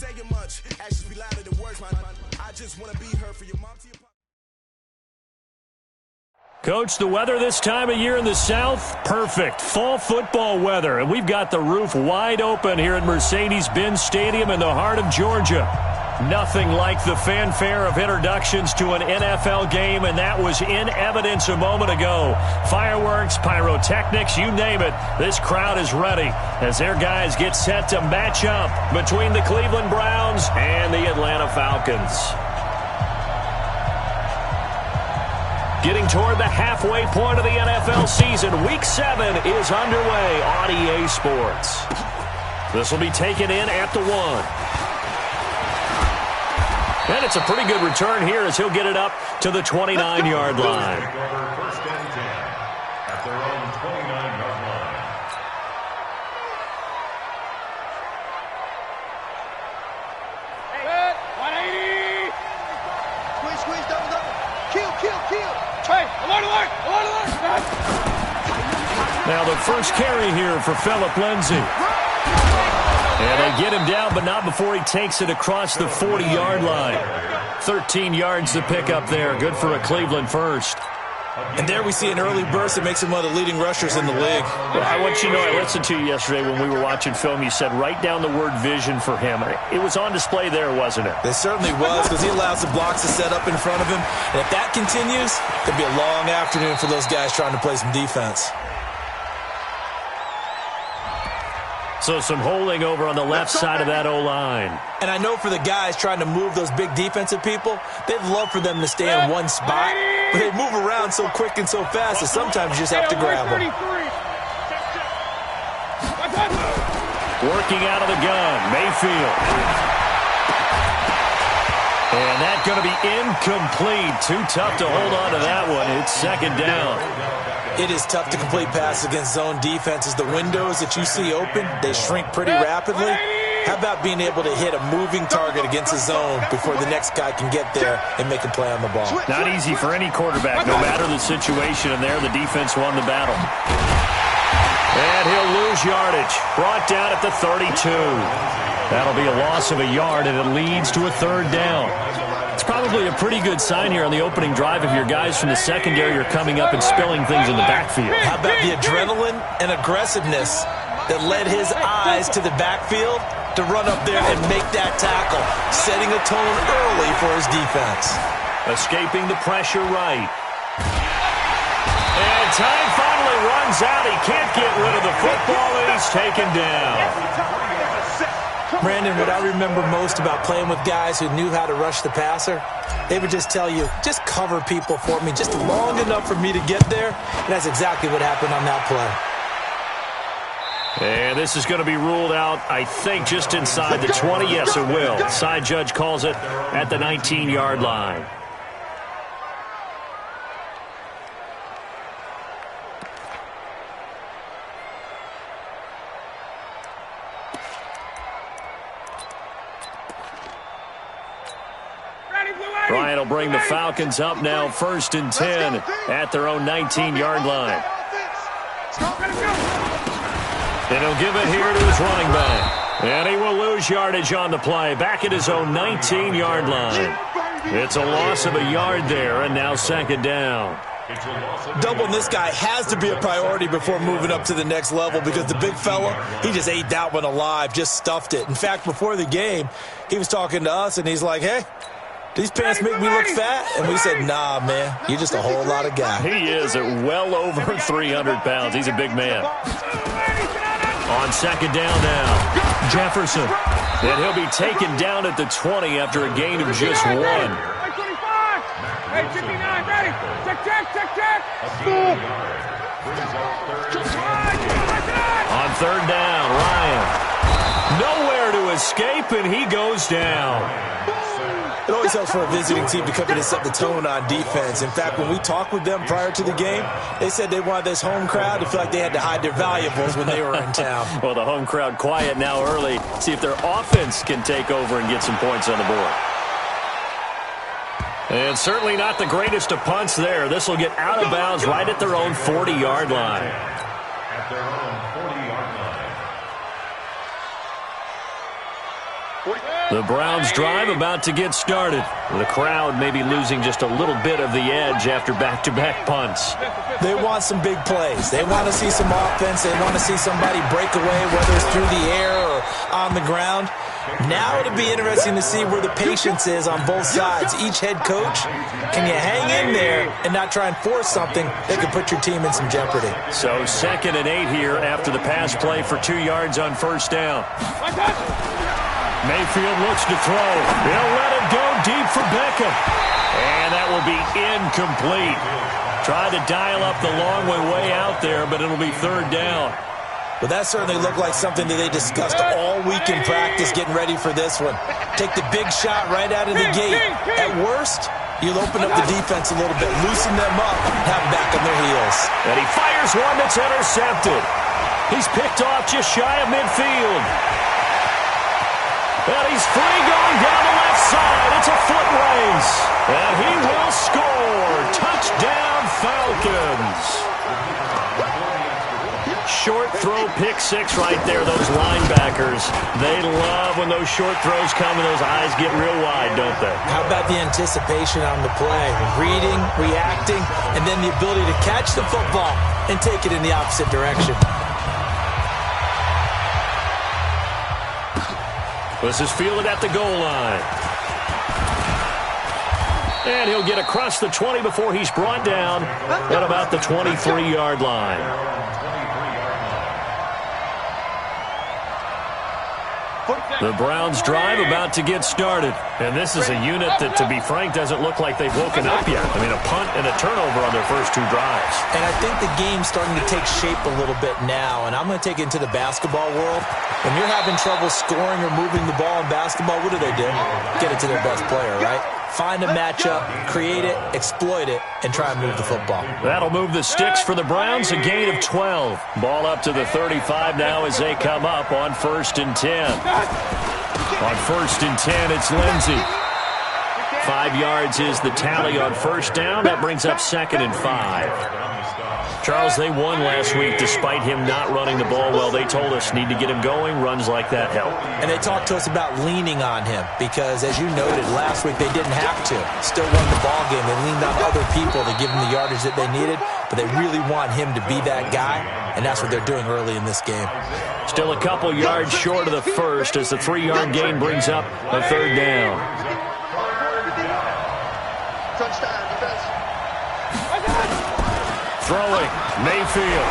saying much. Actions be louder than words, man. I just want to be heard for your mom to your pop. Coach, the weather this time of year in the South, perfect. Fall football weather, and we've got the roof wide open here at Mercedes-Benz Stadium in the heart of Georgia. Nothing like the fanfare of introductions to an NFL game, and that was in evidence a moment ago. Fireworks, pyrotechnics, you name it. This crowd is ready as their guys get set to match up between the Cleveland Browns and the Atlanta Falcons. Getting toward the halfway point of the NFL season, Week 7 is underway on EA Sports. This will be taken in at the 1. And it's a pretty good return here as he'll get it up to the 29-yard line. First and 10 at their own 29-yard line. Hey, 180. Squeeze, double. Kill. Hey, alert. Now the first carry here for Phillip Lindsay. And they get him down, but not before he takes it across the 40-yard line. 13 yards to pick up there. Good for a Cleveland first. And there we see an early burst that makes him one of the leading rushers in the league. Well, I want you to know, I listened to you yesterday when we were watching film. You said write down the word vision for him. It was on display there, wasn't it? It certainly was, because he allows the blocks to set up in front of him. And if that continues, it'll be a long afternoon for those guys trying to play some defense. So some holding over on the left side of that O-line. And I know for the guys trying to move those big defensive people, they'd love for them to stay in one spot, but they move around so quick and so fast that sometimes you just have to grab them. Working out of the gun, Mayfield. And that's going to be incomplete. Too tough to hold on to that one. It's second down. It is tough to complete passes against zone defenses. The windows that you see open, they shrink pretty rapidly. How about being able to hit a moving target against a zone before the next guy can get there and make a play on the ball? Not easy for any quarterback, no matter the situation, and there the defense won the battle. And he'll lose yardage. Brought down at the 32. That'll be a loss of a yard, and it leads to a third down. It's probably a pretty good sign here on the opening drive if your guys from the secondary are coming up and spilling things in the backfield. How about the adrenaline and aggressiveness that led his eyes to the backfield to run up there and make that tackle, setting a tone early for his defense. Escaping the pressure right. And time finally runs out. He can't get rid of the football, and he's taken down. Brandon, what I remember most about playing with guys who knew how to rush the passer, they would just tell you, just cover people for me just long enough for me to get there. And that's exactly what happened on that play. And this is going to be ruled out, I think, just inside the 20. Yes, it will. Side judge calls it at the 19-yard line. Bryant will bring the Falcons up now, 1st and 10 at their own 19-yard line. And he'll give it here to his running back. And he will lose yardage on the play, back at his own 19-yard line. It's a loss of a yard there, and now second down. Doubling this guy has to be a priority before moving up to the next level, because the big fella, he just ate that one alive, just stuffed it. In fact, before the game, he was talking to us, and he's like, hey, these pants make me look fat? And we said, nah, man, you're just a whole lot of guy. He is at well over 300 pounds. He's a big man. On second down now, Jefferson. And he'll be taken down at the 20 after a gain of just 1. Hey, 59, ready. Check. On third down, Ryan. Nowhere to escape, and he goes down. It always helps for a visiting team to come in and set the tone on defense. In fact, when we talked with them prior to the game, they said they wanted this home crowd to feel like they had to hide their valuables when they were in town. Well, the home crowd quiet now early. See if their offense can take over and get some points on the board. And certainly not the greatest of punts there. This will get out of bounds right at their own 40-yard line. At their own 40-yard line. The Browns drive about to get started. The crowd may be losing just a little bit of the edge after back-to-back punts. They want some big plays. They want to see some offense. They want to see somebody break away, whether it's through the air or on the ground. Now it'll be interesting to see where the patience is on both sides. Each head coach, can you hang in there and not try and force something that could put your team in some jeopardy? So 2nd and 8 here after the pass play for 2 yards on first down. Mayfield looks to throw. He'll let it go deep for Beckham. And that will be incomplete. Tried to dial up the long way out there, but it'll be 3rd down. Well, that certainly looked like something that they discussed all week in practice getting ready for this one. Take the big shot right out of the gate. At worst, you'll open up the defense a little bit, loosen them up, have them back on their heels. And he fires one that's intercepted. He's picked off just shy of midfield. And he's free going down the left side. It's a foot race. And he will score. Touchdown, Falcons. Short throw, pick 6 right there, those linebackers. They love when those short throws come and those eyes get real wide, don't they? How about the anticipation on the play? Reading, reacting, and then the ability to catch the football and take it in the opposite direction. This is fielded at the goal line. And he'll get across the 20 before he's brought down at about the 23-yard line. The Browns drive about to get started. And this is a unit that, to be frank, doesn't look like they've woken up yet. I mean, a punt and a turnover on their first 2 drives. And I think the game's starting to take shape a little bit now. And I'm going to take it into the basketball world. When you're having trouble scoring or moving the ball in basketball, what do? Get it to their best player, right? Find a matchup, create it, exploit it, and try and move the football. That'll move the sticks for the Browns, a gain of 12. Ball up to the 35 now as they come up on 1st and 10. On 1st and 10, it's Lindsey. 5 yards is the tally on first down. That brings up 2nd and 5. Charles, they won last week despite him not running the ball well. They told us need to get him going. Runs like that help. And they talked to us about leaning on him because, as you noted, last week they didn't have to. Still won the ball game. They leaned on other people to give them the yardage that they needed, but they really want him to be that guy, and that's what they're doing early in this game. Still a couple yards short of the first as the 3-yard gain brings up a 3rd down. Throwing, Mayfield.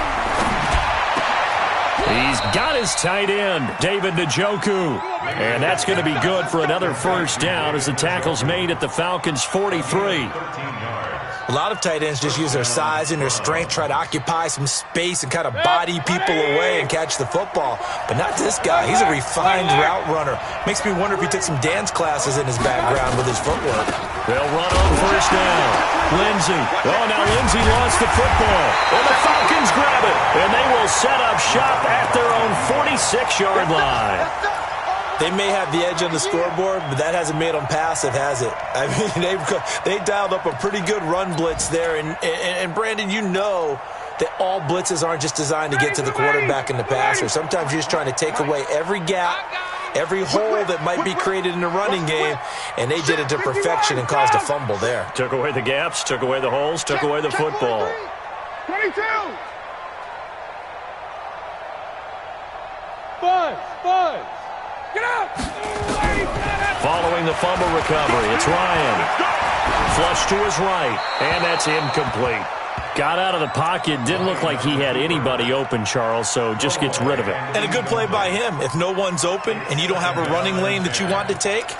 He's got his tight end, David Njoku. And that's going to be good for another first down as the tackle's made at the Falcons' 43. A lot of tight ends just use their size and their strength, try to occupy some space and kind of body people away and catch the football. But not this guy. He's a refined route runner. Makes me wonder if he took some dance classes in his background with his footwork. They'll run on first down. Lindsey. Oh, now Lindsey lost the football. And the Falcons grab it. And they will set up shop at their own 46-yard line. They may have the edge on the scoreboard, but that hasn't made them passive, has it? I mean, they dialed up a pretty good run blitz there. And Brandon, you know that all blitzes aren't just designed to get to the quarterback and the passer. Sometimes you're just trying to take away every gap, every hole that might be created in the running game, and they did it to perfection and caused a fumble there. Took away the gaps, took away the holes, took away the football. 22. 5. Get out! Following the fumble recovery, it's Ryan. Flush to his right, and that's incomplete. Got out of the pocket, didn't look like he had anybody open, Charles, so just gets rid of it. And a good play by him. If no one's open and you don't have a running lane that you want to take,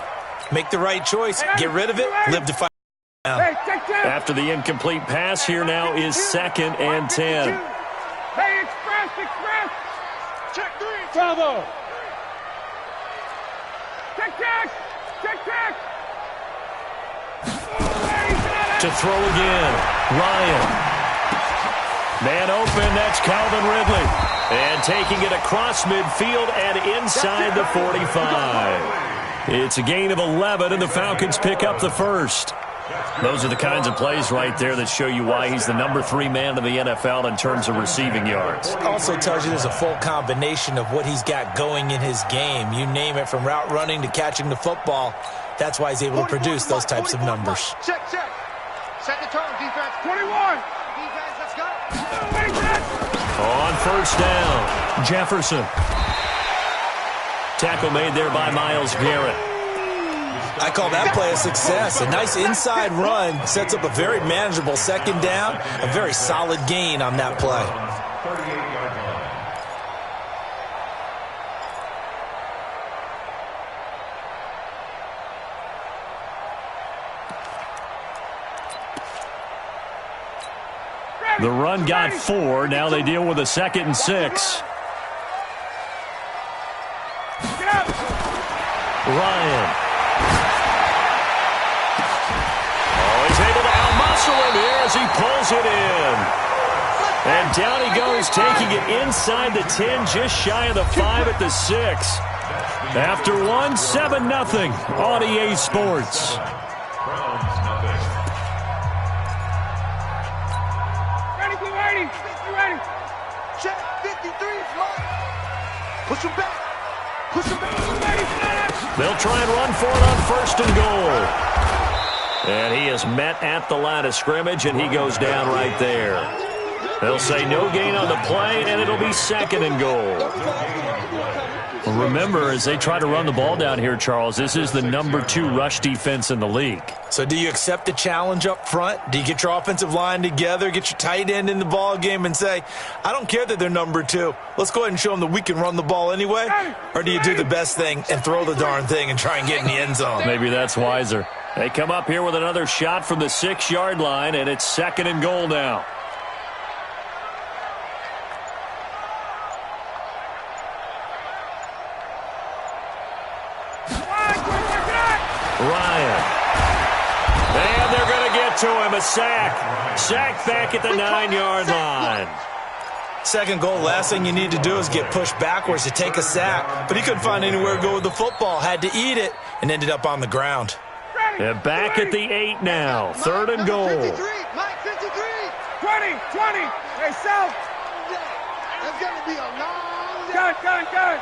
make the right choice, get rid of it, live to fight. After the incomplete pass, here now is 2nd and 10. Hey, express! Check 3! Bravo! Check! To throw again, Ryan. Man open, that's Calvin Ridley. And taking it across midfield and inside the 45. It's a gain of 11, and the Falcons pick up the first. Those are the kinds of plays right there that show you why he's the number 3 man in the NFL in terms of receiving yards. Also tells you there's a full combination of what he's got going in his game. You name it, from route running to catching the football. That's why he's able to produce those types of numbers. Check. Set the tone, defense. 21. Defense, let's go. On first down, Jefferson. Tackle made there by Myles Garrett. I call that play a success. A nice inside run sets up a very manageable second down. A very solid gain on that play. 38-yard line. The run got 4. Now they deal with a 2nd and 6. Ryan. He's able to outmuscle him here as he pulls it in. And down he goes, taking it inside the 10, just shy of the 5 at the 6. After 1, 7-0 on EA Sports. Browns nothing. Ready. Check, 53, Mike. Push him back. They'll try and run for it on 1st and goal. And he is met at the line of scrimmage, and he goes down right there. They'll say no gain on the play, and it'll be 2nd and goal. Remember, as they try to run the ball down here, Charles, this is the number 2 rush defense in the league. So do you accept the challenge up front? Do you get your offensive line together, get your tight end in the ball game and say, I don't care that they're number 2. Let's go ahead and show them that we can run the ball anyway? Or do you do the best thing and throw the darn thing and try and get in the end zone? Maybe that's wiser. They come up here with another shot from the 6-yard line, and it's 2nd and goal now. Ryan. And they're going to get to him. A sack. Sack back at the 9-yard line. 2nd goal, last thing you need to do is get pushed backwards to take a sack. But he couldn't find anywhere to go with the football. Had to eat it and ended up on the ground. And back at the 8 now. 3rd and goal. 53, Mike, 53. 20. Hey, South. That's going to be a long day. Gun.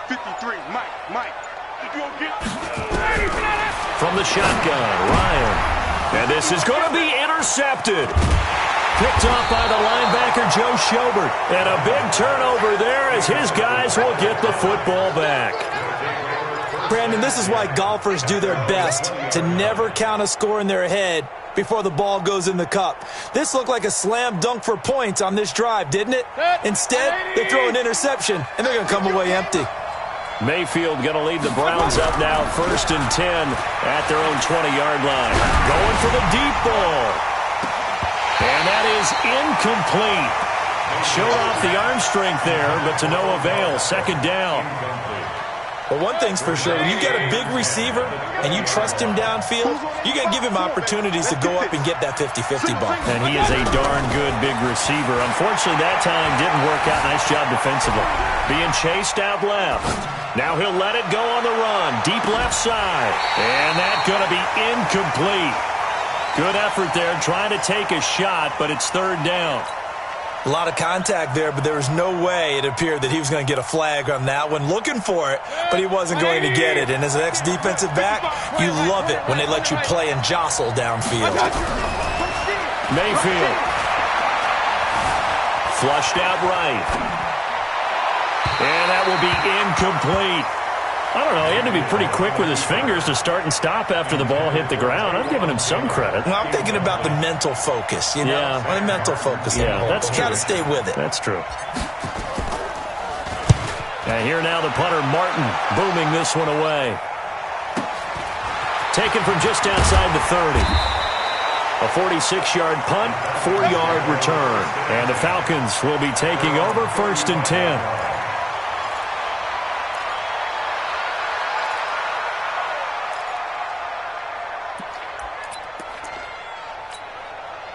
53, Mike. If you'll get from the shotgun, Ryan. And this is going to be intercepted. Picked off by the linebacker, Joe Schobert. And a big turnover there as his guys will get the football back. Brandon, this is why golfers do their best to never count a score in their head before the ball goes in the cup. This looked like a slam dunk for points on this drive, didn't it? Instead, they throw an interception, and they're going to come away empty. Mayfield going to lead the Browns up now, 1st and 10 at their own 20-yard line. Going for the deep ball. And that is incomplete. Showed off the arm strength there, but to no avail. 2nd down. But one thing's for sure, when you get a big receiver and you trust him downfield, you're going to give him opportunities to go up and get that 50-50 ball. And he is a darn good big receiver. Unfortunately, that time didn't work out. Nice job defensively. Being chased out left. Now he'll let it go on the run. Deep left side. And that's going to be incomplete. Good effort there, trying to take a shot, but it's 3rd down. A lot of contact there, but there was no way it appeared that he was going to get a flag on that one. Looking for it, but he wasn't going to get it. And as an ex-defensive back, you love it when they let you play and jostle downfield. Mayfield. Flushed out right. And that will be incomplete. I don't know, he had to be pretty quick with his fingers to start and stop after the ball hit the ground. I'm giving him some credit. Well, I'm thinking about the mental focus, you know? Yeah. The mental focus. Yeah, that's true. Got to stay with it. That's true. And here now the punter, Martin, booming this one away. Taken from just outside the 30. A 46-yard punt, 4-yard return. And the Falcons will be taking over, 1st and 10.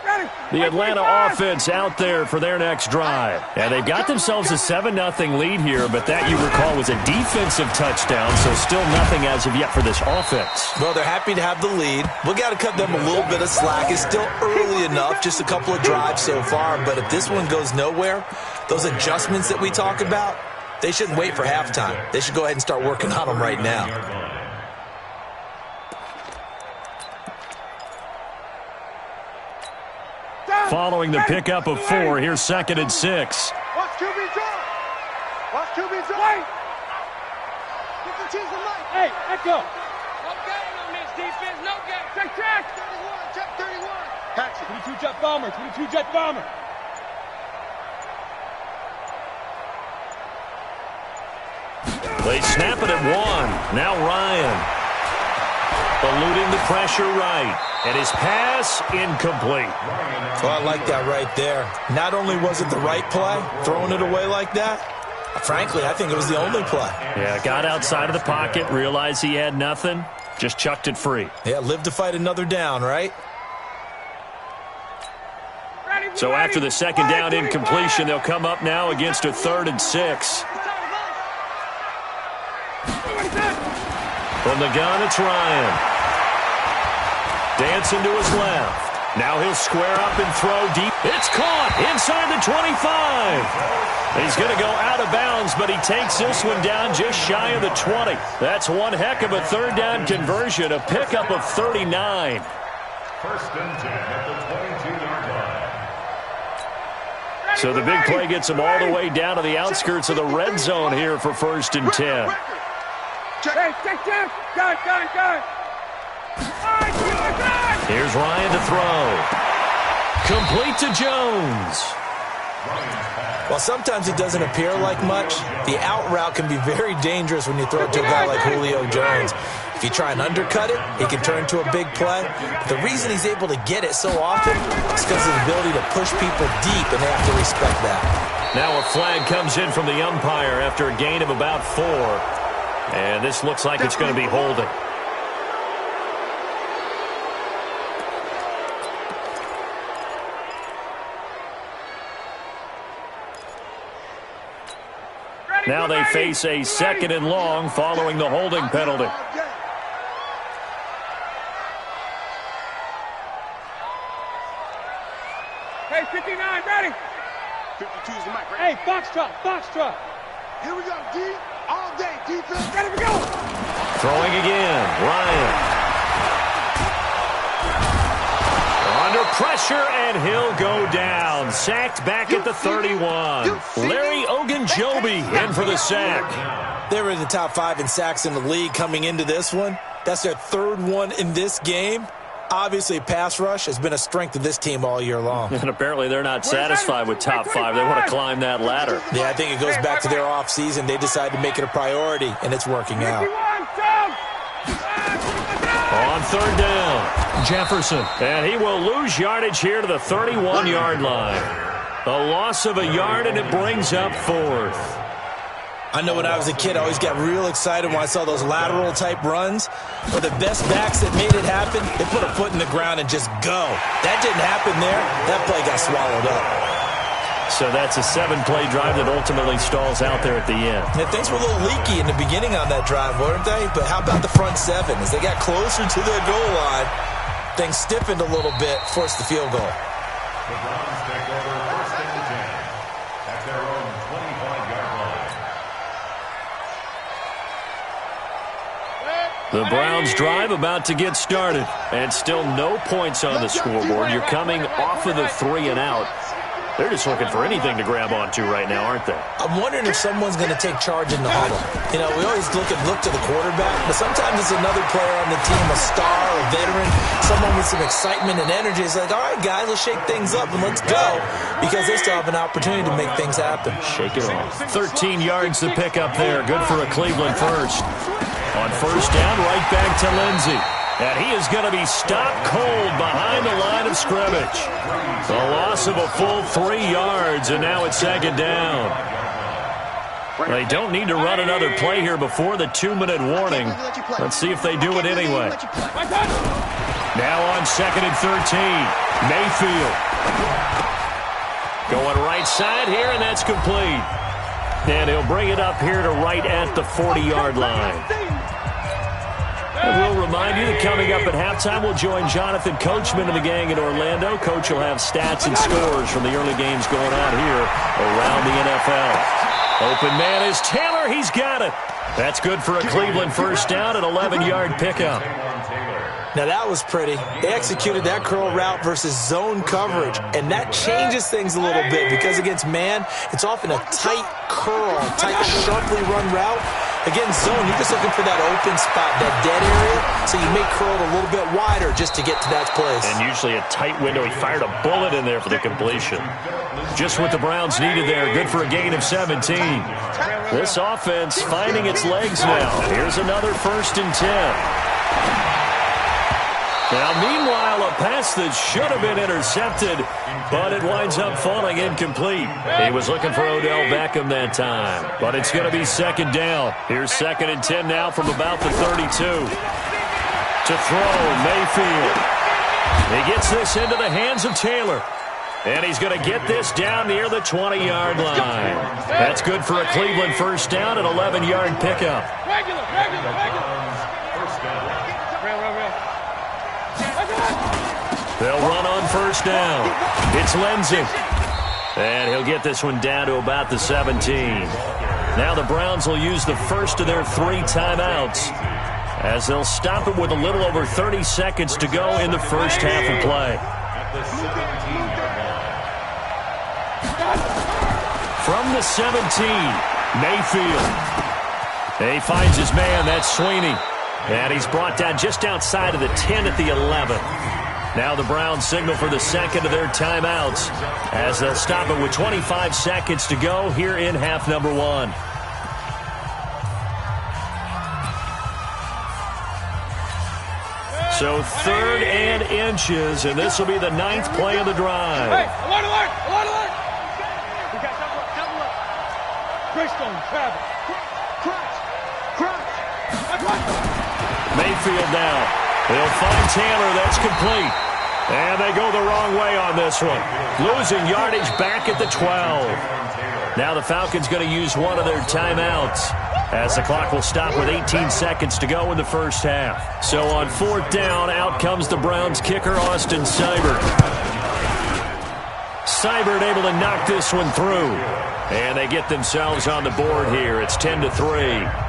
Ready. The Atlanta offense out there for their next drive. And they've got themselves a 7-0 lead here, but that, you recall, was a defensive touchdown, so still nothing as of yet for this offense. Well, they're happy to have the lead. We got to cut them a little bit of slack. It's still early enough, just a couple of drives so far, but if this one goes nowhere, those adjustments that we talk about, they shouldn't wait for halftime. They should go ahead and start working on them right now. Following the pickup of 4, here's 2nd and 6. Watch QB drop. Watch QB drop. Hey, echo. No game on this defense, no game. Check. 31, check 31. Catch it. 22 jet bomber, 22 jet bomber. They snap it at 1. Now Ryan. Eluding the pressure right. And his pass incomplete. Well, I like that right there. Not only was it the right play, throwing it away like that, frankly, I think it was the only play. Yeah, got outside of the pocket, realized he had nothing, just chucked it free. Yeah, live to fight another down, right? So after the 2nd down incompletion, they'll come up now against a 3rd and 6. From the gun, it's Ryan. Dancing to his left. Now he'll square up and throw deep. It's caught inside the 25. He's going to go out of bounds, but he takes this one down just shy of the 20. That's one heck of a 3rd down conversion, a pickup of 39. 1st and 10 at the 22-yard line. So the big play gets him all the way down to the outskirts of the red zone here for 1st and 10. Check. Gun. Here's Ryan to throw. Complete to Jones. While sometimes it doesn't appear like much, the out route can be very dangerous when you throw it to a guy like Julio Jones. If you try and undercut it, it can turn into a big play. But the reason he's able to get it so often is because of his ability to push people deep, and they have to respect that. Now a flag comes in from the umpire after a gain of about 4. And this looks like it's going to be holding. Now they face a 2nd and long following the holding penalty. Hey, 59, ready. 52's the mic, ready. Hey, Foxtrot. Here we go, D. All day, defense. Ready to go. Throwing again, Ryan. Under pressure, and he'll go down. Sacked back at the 31. Larry Ogunjobi in for the sack. They were in the top 5 in sacks in the league coming into this one. That's their 3rd one in this game. Obviously, pass rush has been a strength of this team all year long. And apparently they're not satisfied with top 5. They want to climb that ladder. Yeah, I think it goes back to their offseason. They decided to make it a priority, and it's working out. On 3rd down, Jefferson. And he will lose yardage here to the 31-yard line. A loss of a yard, and it brings up 4th. I know when I was a kid, I always got real excited when I saw those lateral-type runs. But the best backs that made it happen, they put a foot in the ground and just go. That didn't happen there. That play got swallowed up. So that's a 7-play drive that ultimately stalls out there at the end. And things were a little leaky in the beginning on that drive, weren't they? But how about the front 7? As they got closer to their goal line, things stiffened a little bit, forced the field goal. The Browns take over 1st and 10 at their own 25-yard line. The Browns drive about to get started. And still no points on the scoreboard. You're coming off of the 3 and out. They're just looking for anything to grab onto right now, aren't they? I'm wondering if someone's going to take charge in the huddle. You know, we always look to the quarterback, but sometimes it's another player on the team, a star, a veteran, someone with some excitement and energy. It's like, all right, guys, let's shake things up and let's go, because they still have an opportunity to make things happen. Shake it off. 13 yards to pick up there. Good for a Cleveland first. On 1st down, right back to Lindsey. And he is going to be stopped cold behind the line of scrimmage. A loss of a full 3 yards, and now it's 2nd down. They don't need to run another play here before the 2-minute warning. Let's see if they do it anyway. Now on 2nd and 13. Mayfield. Going right side here, and that's complete. And he'll bring it up here to right at the 40-yard line. And we'll remind you that coming up at halftime, we'll join Jonathan Coachman and the gang in Orlando. Coach will have stats and scores from the early games going on here around the NFL. Open man is Taylor. He's got it. That's good for a Cleveland first down, an 11-yard pickup. Now, that was pretty. They executed that curl route versus zone coverage, and that changes things a little bit because against man, it's often a tight curl, tight, sharply run route. Against zone, you're just looking for that open spot, that dead area, so you may curl it a little bit wider just to get to that place. And usually a tight window. He fired a bullet in there for the completion. Just what the Browns needed there. Good for a gain of 17. This offense finding its legs now. Here's another 1st and 10. Now, meanwhile, a pass that should have been intercepted, but it winds up falling incomplete. He was looking for Odell Beckham that time, but it's going to be 2nd down. Here's 2nd and 10 now from about the 32. To throw, Mayfield. He gets this into the hands of Taylor. And he's going to get this down near the 20-yard line. That's good for a Cleveland first down, an 11-yard pickup. Regular. They'll run on 1st down. It's Lindsey. And he'll get this one down to about the 17. Now the Browns will use the first of their 3 timeouts as they'll stop it with a little over 30 seconds to go in the first half of play. From the 17, Mayfield. He finds his man. That's Sweeney. And he's brought down just outside of the 10 at the 11. Now the Browns signal for the second of their timeouts as they'll stop it with 25 seconds to go here in half number 1. So 3rd and inches, and this will be the 9th play of the drive. Hey, alert! We got double up. Greystone, travel. Crunch. Mayfield now. He'll find Taylor. That's complete. And they go the wrong way on this one. Losing yardage back at the 12. Now the Falcons going to use one of their timeouts as the clock will stop with 18 seconds to go in the first half. So on 4th down, out comes the Browns kicker, Austin Seibert. Seibert able to knock this one through. And they get themselves on the board here. It's 10-3.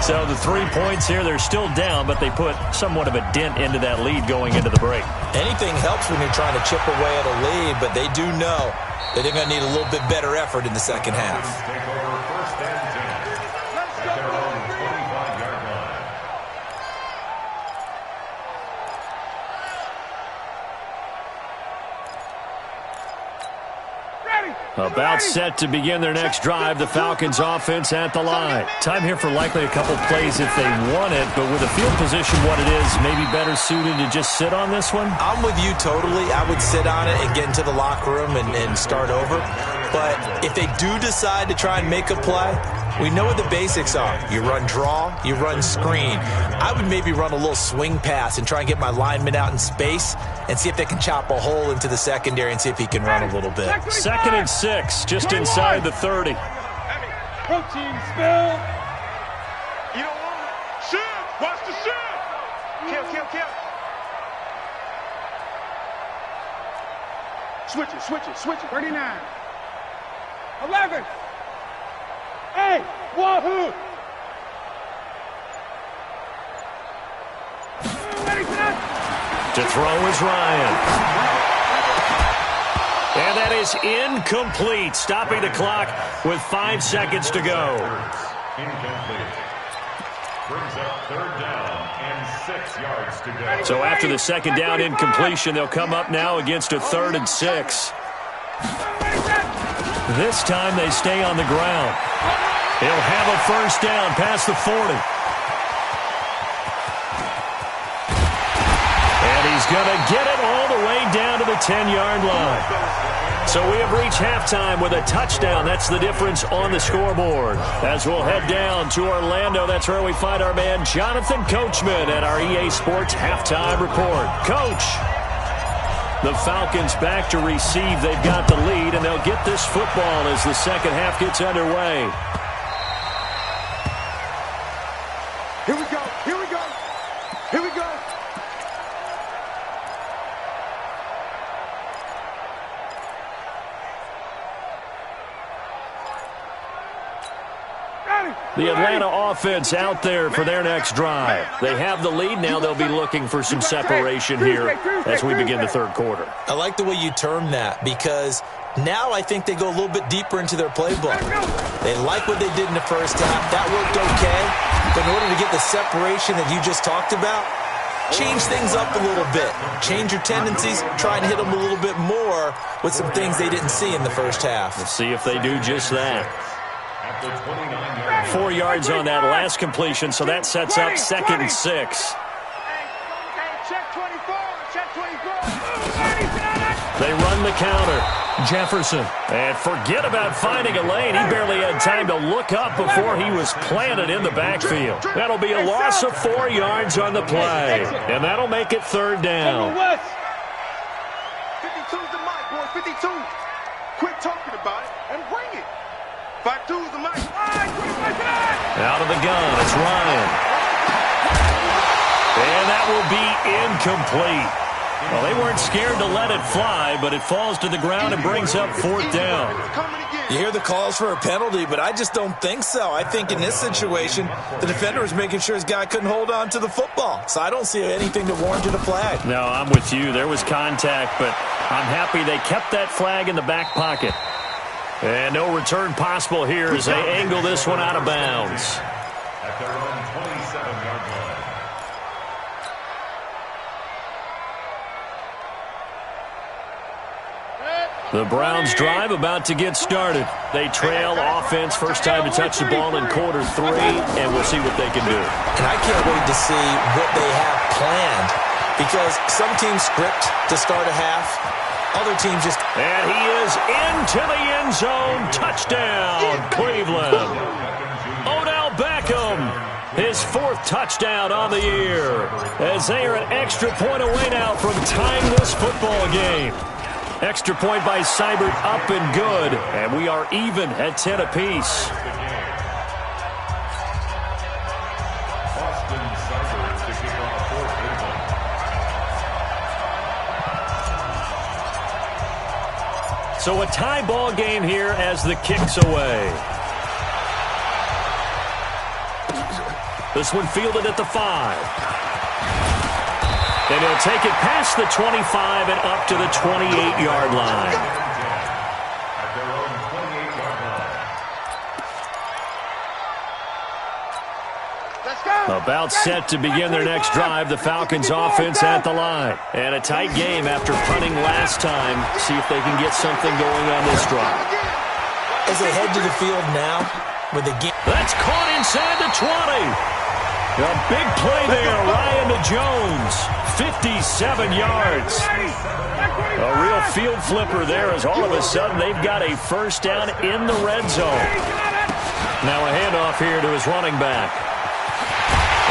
So the 3 points here, they're still down, but they put somewhat of a dent into that lead going into the break. Anything helps when you're trying to chip away at a lead, but they do know that they're going to need a little bit better effort in the second half. Take over 1st and 10 at their own 25-yard line. About set to begin their next drive, the Falcons offense at the line. Time here for likely a couple plays if they want it, but with the field position what it is, maybe better suited to just sit on this one? I'm with you totally. I would sit on it and get into the locker room and start over. But if they do decide to try and make a play, we know what the basics are. You run draw, you run screen. I would maybe run a little swing pass and try and get my lineman out in space and see if they can chop a hole into the secondary and see if he can run a little bit. 2nd and 6, just inside the 30. Protein spill. You don't want it. Shoot. Watch the shoot. Kill. Switch it. 39. 11. Hey, wahoo. To throw is Ryan. And that is incomplete, stopping the clock with 5 seconds to go. Incomplete. Brings up 3rd down and 6 yards to go. So after the 2nd down incompletion, they'll come up now against a 3rd and 6. This time they stay on the ground. He'll have a first down past the 40. And he's going to get it all the way down to the 10-yard line. So we have reached halftime with a touchdown. That's the difference on the scoreboard. As we'll head down to Orlando, that's where we find our man Jonathan Coachman at our EA Sports Halftime Report. Coach, the Falcons back to receive. They've got the lead, and they'll get this football as the second half gets underway. Here we go. Here we go. Here we go. The Atlanta offense out there for their next drive. They have the lead. Now they'll be looking for some separation here as we begin the third quarter. I like the way you term that because now I think they go a little bit deeper into their playbook. They like what they did in the first half. That worked okay. But in order to get the separation that you just talked about, change things up a little bit. Change your tendencies. Try and hit them a little bit more with some things they didn't see in the first half. Let's see if they do just that. At the 29-yard 4 yards on that last completion, so that sets up 2nd and 6. Check 24. Check 24. They run the counter. Jefferson. And forget about finding a lane. He barely had time to look up before he was planted in the backfield. That'll be a loss of 4 yards on the play. And that'll make it third down. 52's the mic, boy. 52. Quit talking about it and bring it. 52's the mic. Out of the gun, it's Ryan. And that will be incomplete. Well, they weren't scared to let it fly, but it falls to the ground and brings up 4th down. You hear the calls for a penalty, but I just don't think so. I think in this situation, the defender was making sure his guy couldn't hold on to the football. So I don't see anything that warranted a flag. No, I'm with you. There was contact, but I'm happy they kept that flag in the back pocket. And no return possible here as they angle this one out of bounds. at their own 27-yard line. The Browns drive about to get started. They trail offense, first time to touch the ball in quarter 3, and we'll see what they can do. And I can't wait to see what they have planned, because some teams script to start a half, other teams just... And he is into the end zone. Touchdown, Cleveland. Odell Beckham, his 4th touchdown on the year, as they are an extra point away now from tying this football game. Extra point by Seibert, up and good. And we are even at 10 apiece. Austin Seibert to kick off for Cleveland. So a tie ball game here as the kick's away. This one fielded at the 5. And he'll take it past the 25 and up to the 28-yard line. At their own 28-yard line. Let's go. About set to begin their next drive, the Falcons offense at the line. And a tight game after punting last time. See if they can get something going on this drive. As they head to the field now, with the game... That's caught inside the 20. A big play there, Ryan to Jones. 57 yards. A real field flipper there as all of a sudden they've got a first down in the red zone. Now a handoff here to his running back.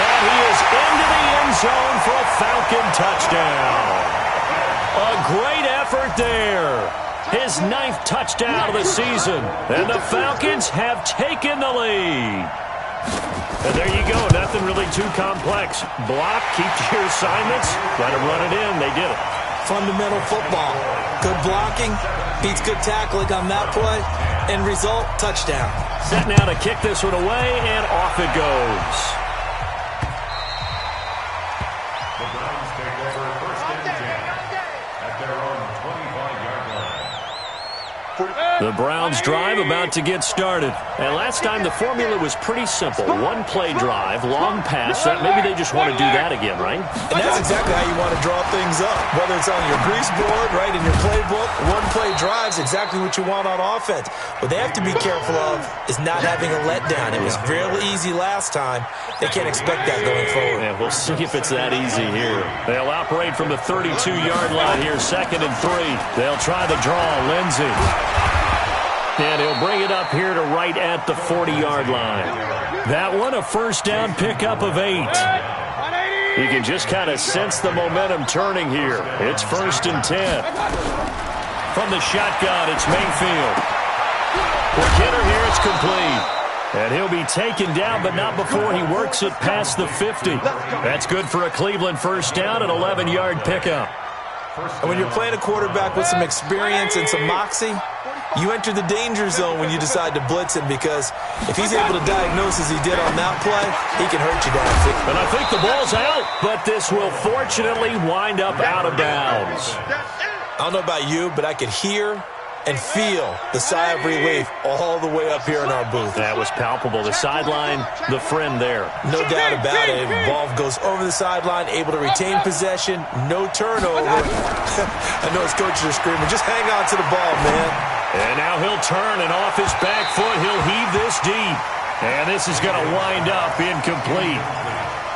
And he is into the end zone for a Falcon touchdown. A great effort there. His 9th touchdown of the season. And the Falcons have taken the lead. And there you go. Nothing really too complex. Block, keep your assignments, let them run it in. They did it. Fundamental football. Good blocking beats good tackling on that play. End result, touchdown. Set now to kick this one away, and off it goes. The Browns take over first and 10 at their own 25-yard line. The Browns drive about to get started. And last time the formula was pretty simple. One-play drive, long pass. Maybe they just want to do that again, right? And that's exactly how you want to draw things up. Whether it's on your grease board, right, in your playbook, one-play drive is exactly what you want on offense. What they have to be careful of is not having a letdown. It was real easy last time. They can't expect that going forward. Yeah, we'll see if it's that easy here. They'll operate from the 32-yard line here, 2nd and 3. They'll try the draw. Lindsey. And he'll bring it up here to right at the 40-yard line. That one, a first down pickup of 8. You can just kind of sense the momentum turning here. It's 1st and 10. From the shotgun, it's Mayfield. For Kenner here, it's complete. And he'll be taken down, but not before he works it past the 50. That's good for a Cleveland first down, an 11-yard pickup. And when you're playing a quarterback with some experience and some moxie, you enter the danger zone when you decide to blitz him, because if he's able to diagnose as he did on that play, he can hurt you downfield. And I think the ball's out, but this will fortunately wind up out of bounds. I don't know about you, but I could hear and feel the sigh of relief all the way up here in our booth. That was palpable. The sideline, the friend there. No doubt about it. Ball goes over the sideline, able to retain possession, no turnover. I know his coaches are screaming, just hang on to the ball, man. And now he'll turn, and off his back foot, he'll heave this deep. And this is going to wind up incomplete.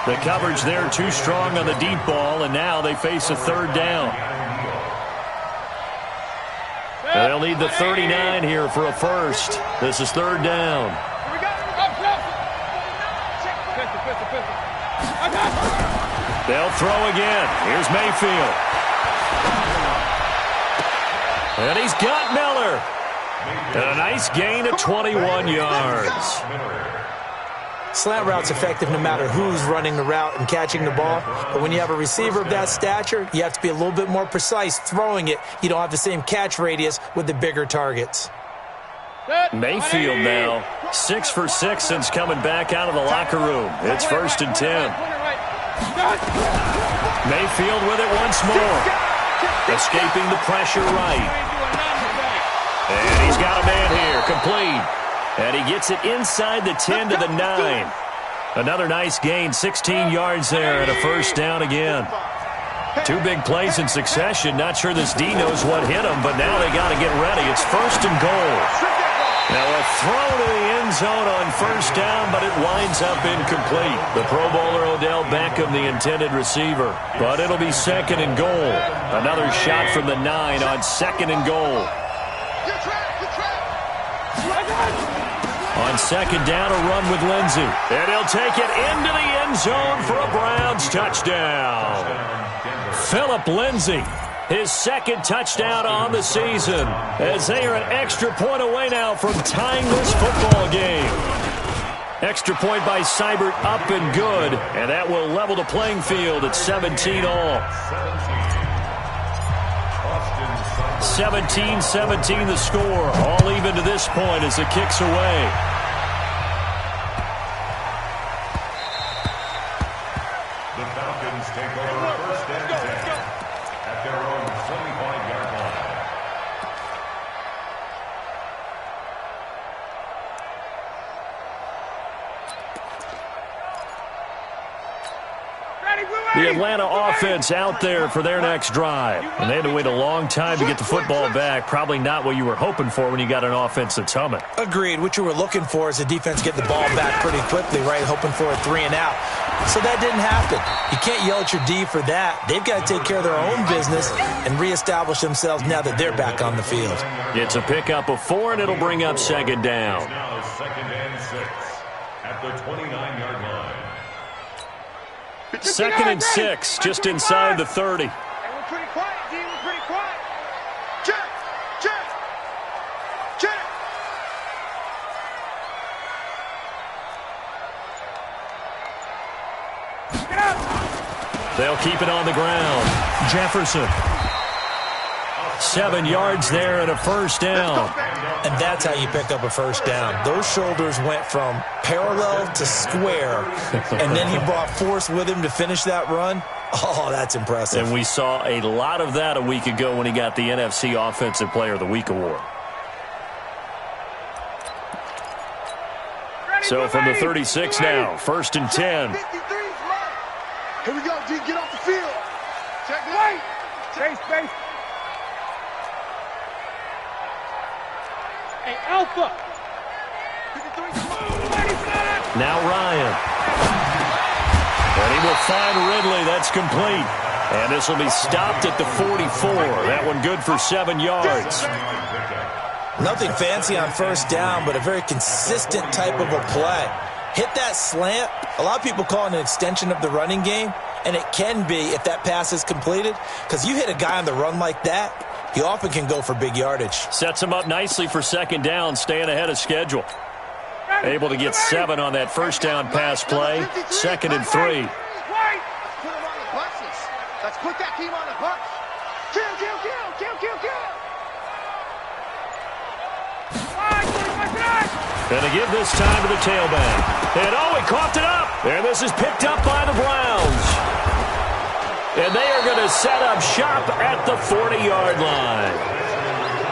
The coverage there too strong on the deep ball, and now they face a 3rd down. They'll need the 39 here for a first. This is 3rd down. They'll throw again. Here's Mayfield. And he's got Miller. And a nice gain of 21 yards. Slant route's effective no matter who's running the route and catching the ball. But when you have a receiver of that stature, you have to be a little bit more precise throwing it. You don't have the same catch radius with the bigger targets. Mayfield now, 6 for 6 since coming back out of the locker room. It's 1st and 10. Mayfield with it once more. Escaping the pressure right. And he's got a man here, complete. And he gets it inside the 10 to the 9. Another nice gain, 16 yards there, and a first down again. 2 big plays in succession. Not sure this D knows what hit him, but now they got to get ready. It's 1st and goal. Now a throw to the end zone on first down, but it winds up incomplete. The Pro Bowler Odell Beckham, the intended receiver. But it'll be 2nd and goal. Another shot from the 9 on 2nd and goal. On 2nd down, a run with Lindsey. And he'll take it into the end zone for a Browns touchdown. Phillip Lindsey, his 2nd touchdown on the season, as they are an extra point away now from tying this football game. Extra point by Seibert, up and good, and that will level the playing field at 17 all. 17-17 the score, all even to this point as the kick's away. The Falcons take over 1st and 10 at their own 25-yard line. The Atlanta offense out there for their next drive. And they had to wait a long time to get the football back. Probably not what you were hoping for when you got an offense that's humming. Agreed. What you were looking for is the defense get the ball back pretty quickly, right? Hoping for a 3 and out. So that didn't happen. You can't yell at your D for that. They've got to take care of their own business and reestablish themselves now that they're back on the field. It's a pickup of 4, and it'll bring up 2nd down. Now 2nd and 6 at the 29-yard line. 2nd and 6, just inside the 30. Hey, we're pretty quiet, D. We're pretty quiet. Check, check, check. Get up. They'll keep it on the ground. Jefferson. 7 yards there and a first down. And that's how you pick up a first down. Those shoulders went from parallel to square, and then he brought force with him to finish that run. Oh, that's impressive. And we saw a lot of that a week ago when he got the NFC Offensive Player of the Week award. So from the 36 now, 1st and 10. Here we go, G. Get off the field. Check it out. Space. Hey, Alpha. Now Ryan. And he will find Ridley. That's complete. And this will be stopped at the 44. That one good for 7 yards. Nothing fancy on 1st down, but a very consistent type of a play. Hit that slant. A lot of people call it an extension of the running game, and it can be if that pass is completed, because you hit a guy on the run like that, he often can go for big yardage. Sets him up nicely for 2nd down, staying ahead of schedule. Able to get 7 on that 1st down pass play. 2nd and 3. Let's put that team on the bus. Kill. And to give this time to the tailback. And he coughed it up. And this is picked up by the Browns. And they are going to set up shop at the 40-yard line.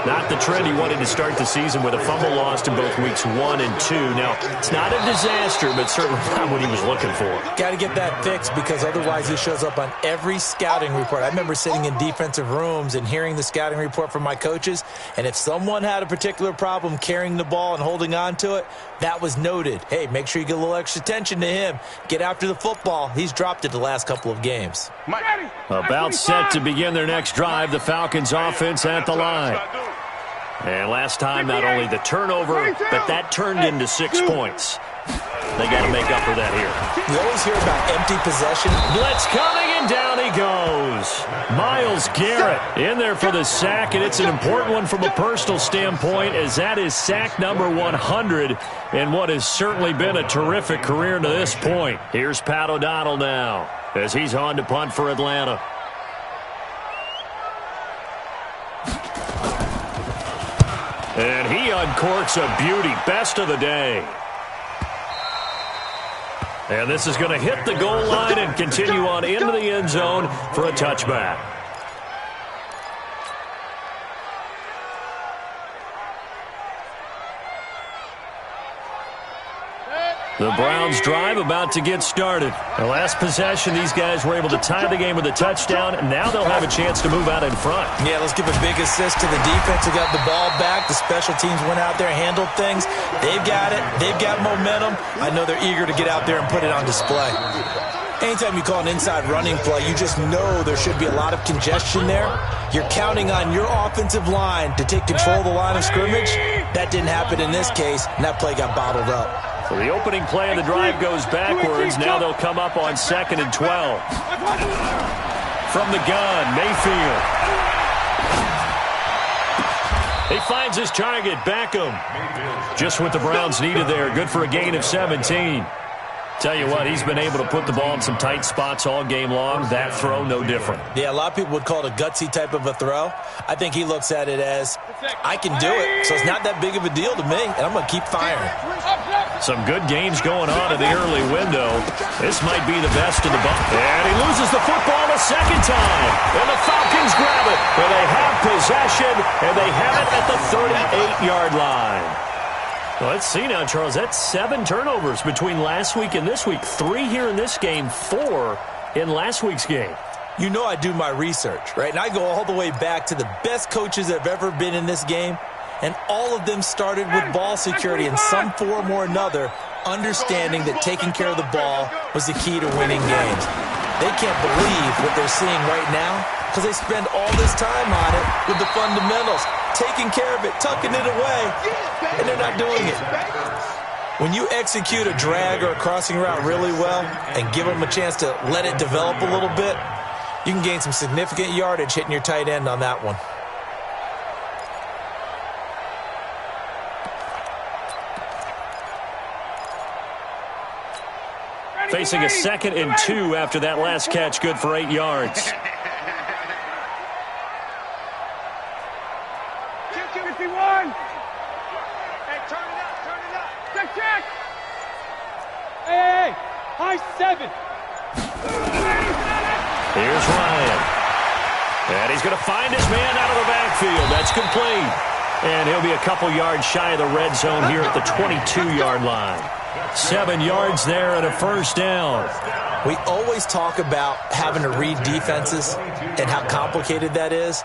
Not the trend he wanted to start the season with a fumble lost in both weeks 1 and 2. Now, it's not a disaster, but certainly not what he was looking for. Got to get that fixed because otherwise he shows up on every scouting report. I remember sitting in defensive rooms and hearing the scouting report from my coaches, and if someone had a particular problem carrying the ball and holding on to it, that was noted. Hey, make sure you get a little extra attention to him. Get after the football. He's dropped it the last couple of games. About set to begin their next drive, the Falcons offense at the line. And last time, not only the turnover, but that turned into 6 points. They got to make up for that here. You always hear about empty possession. Blitz coming, and down he goes. Myles Garrett in there for the sack, and it's an important one from a personal standpoint, as that is sack number 100 in what has certainly been a terrific career to this point. Here's Pat O'Donnell now, as he's on to punt for Atlanta. And he uncorks a beauty. Best of the day. And this is going to hit the goal line and continue on into the end zone for a touchback. The Browns drive about to get started. The last possession, these guys were able to tie the game with a touchdown, and now they'll have a chance to move out in front. Yeah, let's give a big assist to the defense who got the ball back. The special teams went out there, handled things. They've got it. They've got momentum. I know they're eager to get out there and put it on display. Anytime you call an inside running play, you just know there should be a lot of congestion there. You're counting on your offensive line to take control of the line of scrimmage. That didn't happen in this case, and that play got bottled up. So the opening play of the drive goes backwards. Now they'll come up on 2nd and 12. From the gun, Mayfield. He finds his target, Beckham. Just what the Browns needed there. Good for a gain of 17. Tell you what, he's been able to put the ball in some tight spots all game long. That throw, no different. Yeah, a lot of people would call it a gutsy type of a throw. I think he looks at it as, I can do it, so it's not that big of a deal to me, and I'm going to keep firing. Some good games going on in the early window. This might be the best of the bunch. And he loses the football a 2nd time. And the Falcons grab it. And they have possession, and they have it at the 38-yard line. Well, let's see now, Charles. That's 7 turnovers between last week and this week. 3 here in this game, 4 in last week's game. You know I do my research, right? And I go all the way back to the best coaches that have ever been in this game. And all of them started with ball security in some form or another, understanding that taking care of the ball was the key to winning games. They can't believe what they're seeing right now because they spend all this time on it with the fundamentals, taking care of it, tucking it away, and they're not doing it. When you execute a drag or a crossing route really well and give them a chance to let it develop a little bit, you can gain some significant yardage hitting your tight end on that one. Facing a 2nd and 2 after that last catch, good for 8 yards. 51. Hey, turn it up. Check. Hey, high 7. Here's Ryan. And he's going to find his man out of the backfield. That's complete. And he'll be a couple yards shy of the red zone here at the 22-yard line. 7 yards there and a first down. We always talk about having to read defenses and how complicated that is.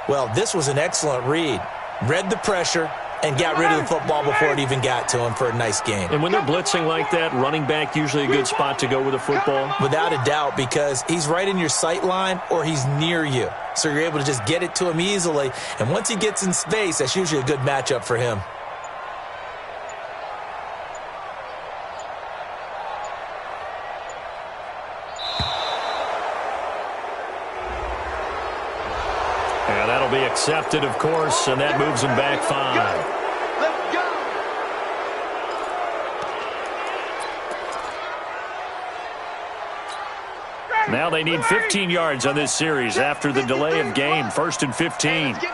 Well, this was an excellent read. Read the pressure and got rid of the football before it even got to him for a nice gain. And when they're blitzing like that, running back usually a good spot to go with the football? Without a doubt, because he's right in your sight line or he's near you. So you're able to just get it to him easily. And once he gets in space, that's usually a good matchup for him. And that'll be accepted, of course, and that moves him back 5. Let's go. Now they need 15 yards on this series after the delay of game. 1st and 15. Show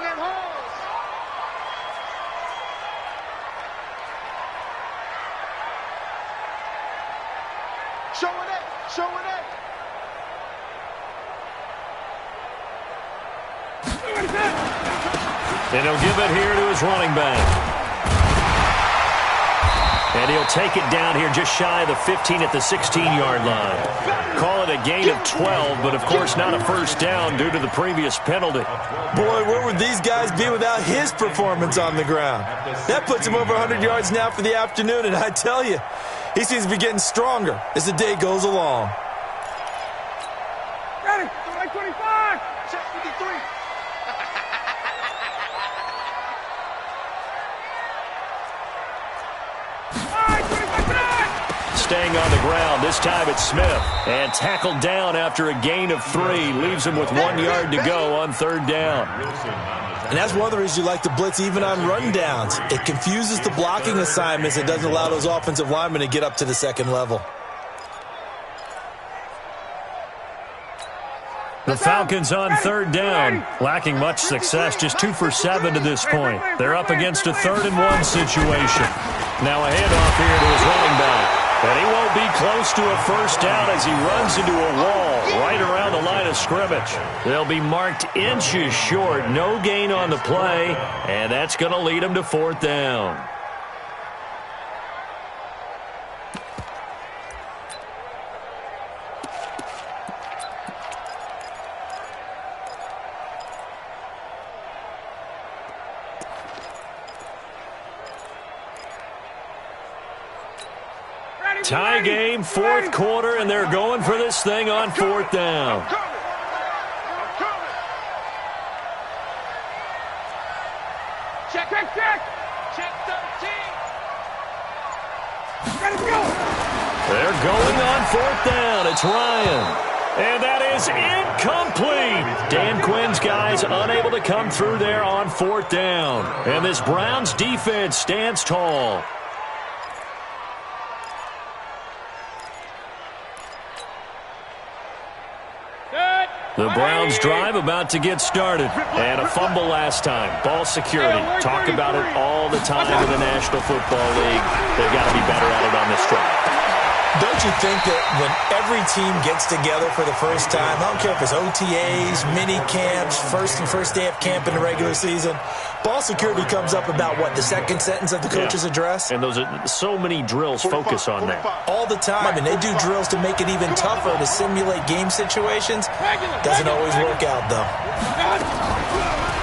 it up. Show it up. And he'll give it here to his running back. And he'll take it down here just shy of the 15 at the 16-yard line. Call it a gain of 12, but of course not a first down due to the previous penalty. Boy, where would these guys be without his performance on the ground? That puts him over 100 yards now for the afternoon, and I tell you, he seems to be getting stronger as the day goes along. Got it. Like 25. Check 53. Staying on the ground. This time it's Smith. And tackled down after a gain of 3. Leaves him with 1 yard to go on 3rd down. And that's one of the reasons you like to blitz even on rundowns. It confuses the blocking assignments. It doesn't allow those offensive linemen to get up to the second level. The Falcons on 3rd down. Lacking much success, just 2 for 7 to this point. They're up against a 3rd and 1 situation. Now a handoff here to his running back. And he won't be close to a first down as he runs into a wall right around the line of scrimmage. They'll be marked inches short. No gain on the play, and that's going to lead him to 4th down. Tie game, 4th quarter, and they're going for this thing on 4th down. Check, check, check. Check 13. Let's go. They're going on 4th down. It's Ryan. And that is incomplete. Dan Quinn's guys unable to come through there on 4th down. And this Browns defense stands tall. The Browns drive about to get started. And a fumble last time. Ball security. Talk about it all the time in the National Football League. They've got to be better at it on this drive. Don't you think that when every team gets together for the first time, I don't care if it's OTAs, mini camps, first day of camp in the regular season, ball security comes up about what, the second sentence of the coach's address? And those are so many drills focus on that. All the time, and they do drills to make it even tougher to simulate game situations. Doesn't always work out, though.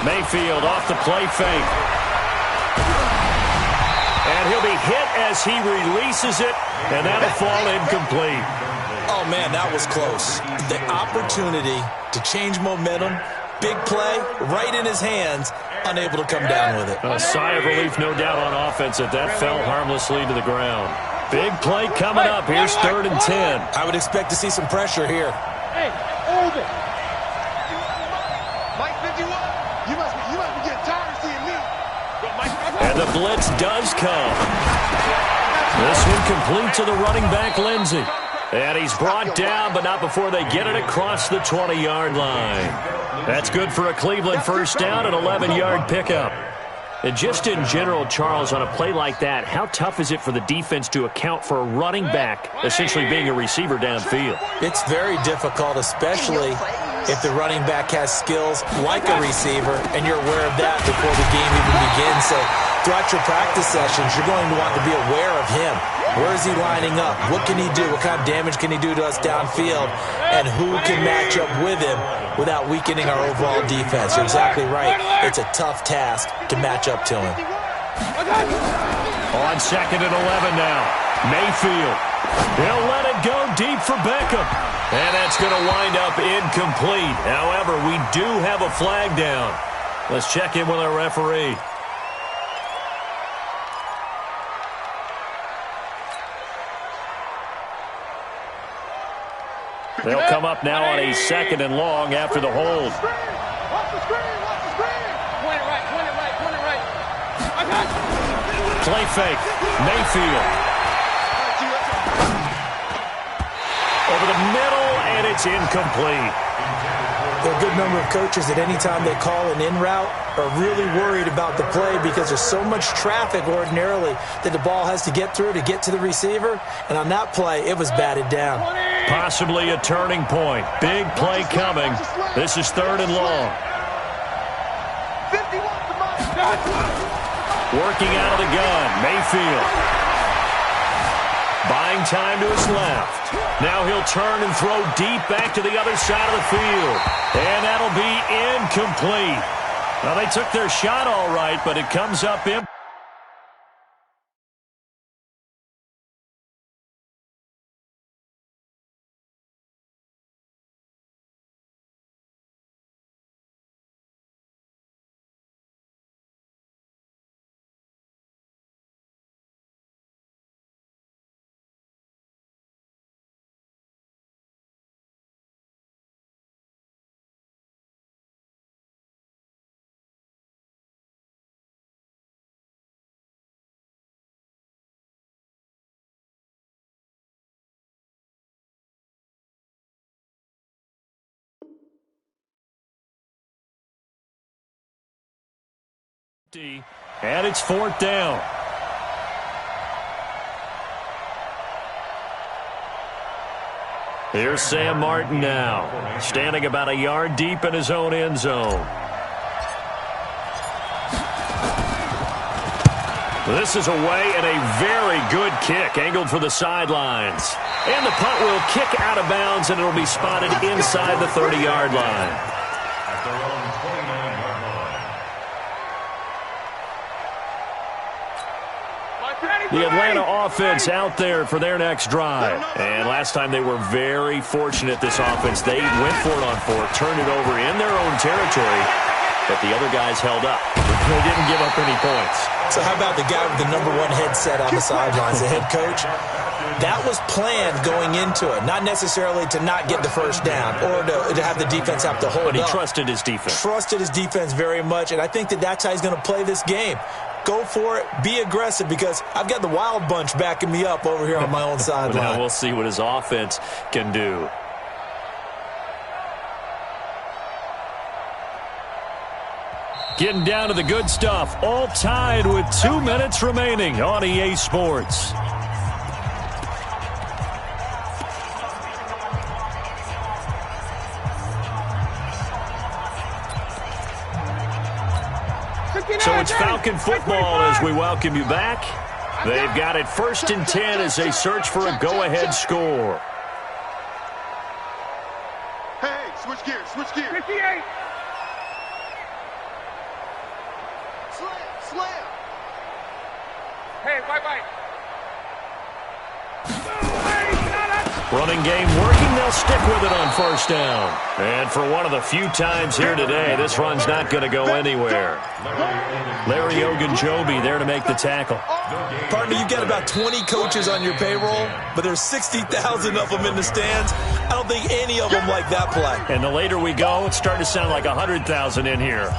Mayfield off the play fake. And he'll be hit as he releases it, and that'll fall incomplete. Oh, man, that was close. The opportunity to change momentum, big play, right in his hands, unable to come down with it. A sigh of relief, no doubt, on offense that fell harmlessly to the ground. Big play coming up. Here's 3rd and 10. I would expect to see some pressure here. Hey, hold it. Mike 51. You must be getting tired of seeing me. And the blitz does come. This one complete to the running back, Lindsey. And he's brought down, but not before they get it across the 20-yard line. That's good for a Cleveland first down, an 11-yard pickup. And just in general, Charles, on a play like that, how tough is it for the defense to account for a running back essentially being a receiver downfield? It's very difficult, especially if the running back has skills like a receiver, and you're aware of that before the game even begins. So throughout your practice sessions, you're going to want to be aware of him. Where is he lining up? What can he do? What kind of damage can he do to us downfield? And who can match up with him without weakening our overall defense? You're exactly right. It's a tough task to match up to him. On 2nd and 11 now. Mayfield. He'll let it go deep for Beckham. And that's going to wind up incomplete. However, we do have a flag down. Let's check in with our referee. They'll come up now on a 2nd and long after the hold. Watch the screen, watch the screen. Point it right, point it right, point it right. I got you. Play fake. Mayfield. Over the middle, and it's incomplete. There are a good number of coaches that any time they call an in route are really worried about the play because there's so much traffic ordinarily that the ball has to get through to get to the receiver. And on that play, it was batted down. Possibly a turning point. Big play coming. This is 3rd and long. 51 to mine. Working out of the gun. Mayfield. Buying time to his left. Now he'll turn and throw deep back to the other side of the field. And that'll be incomplete. Well, they took their shot all right, but it comes up empty. And it's 4th down. Here's Sam Martin now, standing about a yard deep in his own end zone. This is away and a very good kick, angled for the sidelines. And the punt will kick out of bounds, and it'll be spotted inside the 30-yard line. At their own 29-yard line. The Atlanta offense out there for their next drive. And last time they were very fortunate, this offense. They went for it on 4th, turned it over in their own territory, but the other guys held up. They didn't give up any points. So how about the guy with the #1 headset on the sidelines, the head coach? That was planned going into it, not necessarily to not get the first down or to have the defense have to hold up. But he trusted his defense. Trusted his defense very much, and I think that that's how he's going to play this game. Go for it. Be aggressive, because I've got the wild bunch backing me up over here on my own sideline. Now we'll see what his offense can do. Getting down to the good stuff. All tied with 2 minutes remaining on EA Sports. So it's Falcon football as we welcome you back. They've got it 1st and 10 as they search for a go-ahead score. Hey, switch gears, switch gears. 58. Slam. Hey, bye-bye. Running game working. They'll stick with it on 1st down. And for one of the few times here today, this run's not going to go anywhere. Larry Ogunjobi there to make the tackle. Partner, you've got about 20 coaches on your payroll, but there's 60,000 of them in the stands. I don't think any of them like that play. And the later we go, it's starting to sound like 100,000 in here.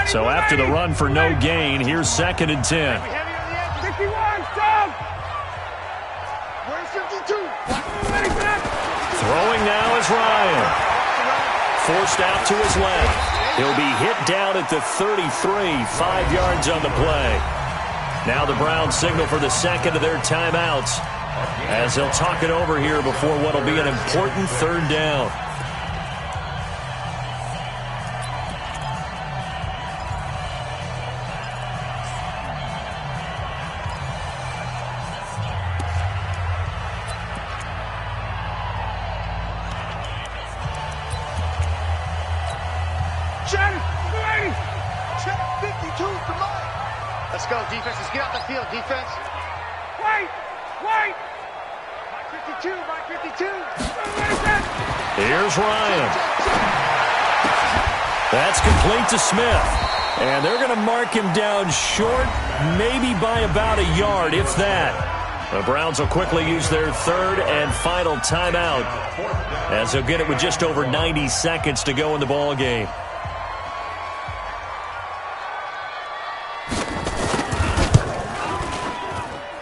So after the run for no gain, here's 2nd and 10. 51, strong. Where's 52? Throwing now is Ryan. Forced out to his left. He'll be hit down at the 33, 5 yards on the play. Now the Browns signal for the 2nd of their timeouts. as they'll talk it over here before what will be an important third down. Check 52, come on. Let's go, defense. Let's get out the field, defense. Wait. My 52. Here's Ryan. That's complete to Smith. And they're going to mark him down short, maybe by about a yard, if that. The Browns will quickly use their third and final timeout, as they'll get it with just over 90 seconds to go in the ball game.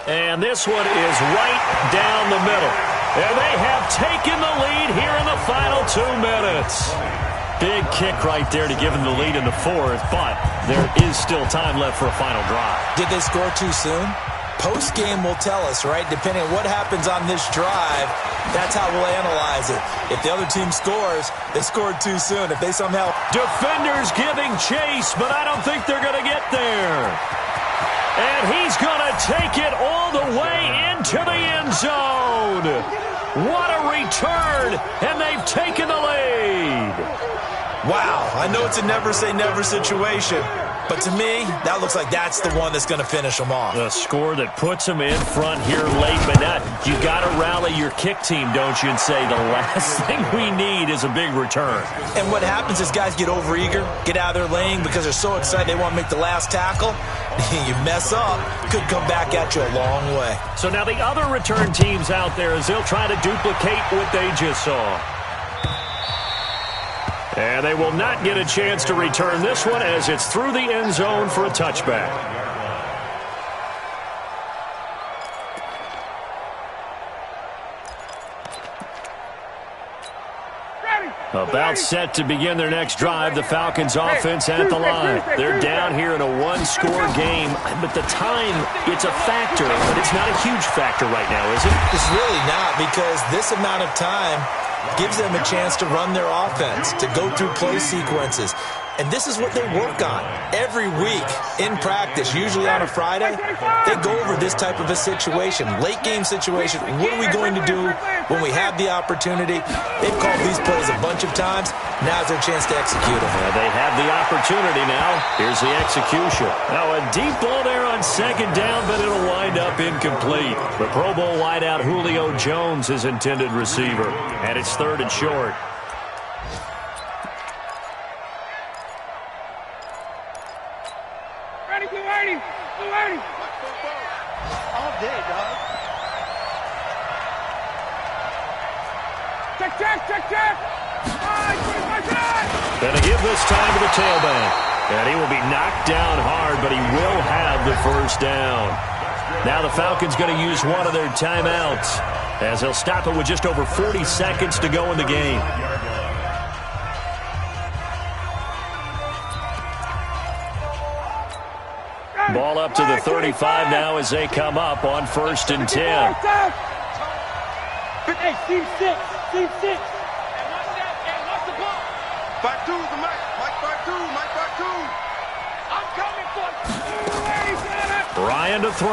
And this one is right down the middle. And they have taken the lead here in the final 2 minutes. Big kick right there to give them the lead in the fourth, but there is still time left for a final drive. Did they score too soon? Post-game will tell us, right? Depending on what happens on this drive, that's how we'll analyze it. If the other team scores, they scored too soon. If they somehow... Defenders giving chase, but I don't think they're going to get there. And he's going to take it all the way into the end zone. What a return, and they've taken the lead. Wow, I know it's a never-say-never situation, but to me, that looks like that's the one that's going to finish them off. The score that puts them in front here late, but now you got to rally your kick team, don't you, and say the last thing we need is a big return. And what happens is guys get overeager, get out of their lane because they're so excited they want to make the last tackle. You mess up, could come back at you a long way. So now the other return teams out there as they'll try to duplicate what they just saw. And they will not get a chance to return this one as it's through the end zone for a touchback. About set to begin their next drive, the Falcons offense at the line. They're down here in a one-score game, but the time, it's a factor, but it's not a huge factor right now, is it? It's really not, because this amount of time gives them a chance to run their offense, to go through play sequences. And this is what they work on every week in practice, usually on a Friday. They go over this type of a situation, late game situation. What are we going to do when we have the opportunity? They've called these plays a bunch of times. Now's their chance to execute them. They have the opportunity now. Here's the execution. Now a deep ball there on second down, but it'll wind up incomplete. The Pro Bowl wideout Julio Jones is intended receiver, and it's third and short. All day, dog. Check. Gonna give this time to the tailback. And he will be knocked down hard, but he will have the first down. Now the Falcons going to use one of their timeouts as they'll stop it with just over 40 seconds to go in the game. Ball up to the 35 now as they come up on 1st and 10. Hey, team 6. Back two, the Mike back two. I'm coming for Ryan to throw.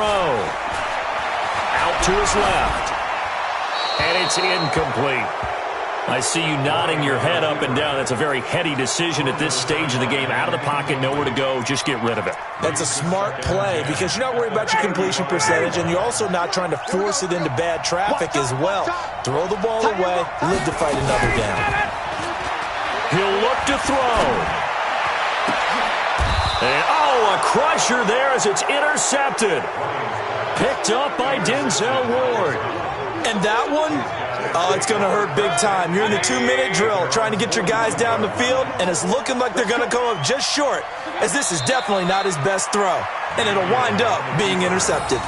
Out to his left. And it's incomplete. I see you nodding your head up and down. That's a very heady decision at this stage of the game. Out of the pocket, nowhere to go. Just get rid of it. That's a smart play because you're not worried about your completion percentage, and you're also not trying to force it into bad traffic as well. Throw the ball away, live to fight another down. He'll look to throw. And, a crusher there as it's intercepted. Picked up by Denzel Ward. And that one, it's going to hurt big time. You're in the 2-minute drill trying to get your guys down the field, and it's looking like they're going to come up just short, as this is definitely not his best throw. And it'll wind up being intercepted.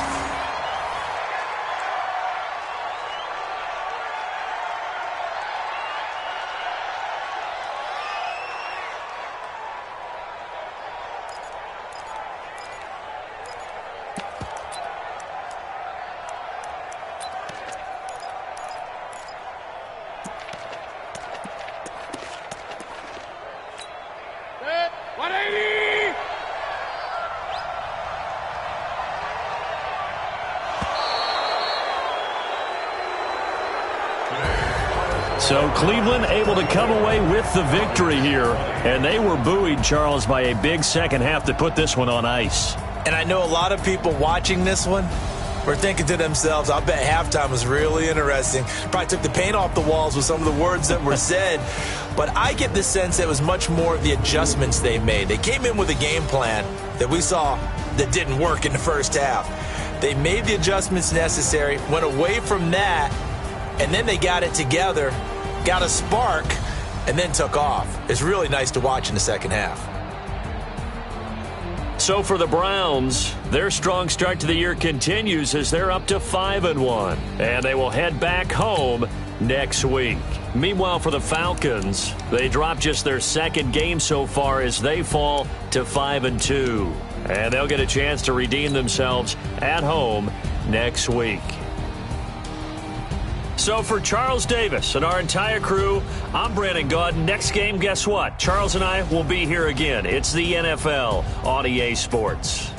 So Cleveland able to come away with the victory here, and they were buoyed, Charles, by a big second half that put this one on ice. And I know a lot of people watching this one were thinking to themselves, I bet halftime was really interesting. Probably took the paint off the walls with some of the words that were said. But I get the sense that it was much more the adjustments they made. They came in with a game plan that we saw that didn't work in the first half. They made the adjustments necessary, went away from that, and then they got it together, got a spark, and then took off. It's really nice to watch in the second half. So for the Browns, their strong start to the year continues as they're up to 5-1, and they will head back home next week. Meanwhile, for the Falcons, they dropped just their second game so far as they fall to 5-2, and they'll get a chance to redeem themselves at home next week. So for Charles Davis and our entire crew, I'm Brandon Gaudin. Next game, guess what? Charles and I will be here again. It's the NFL on EA Sports.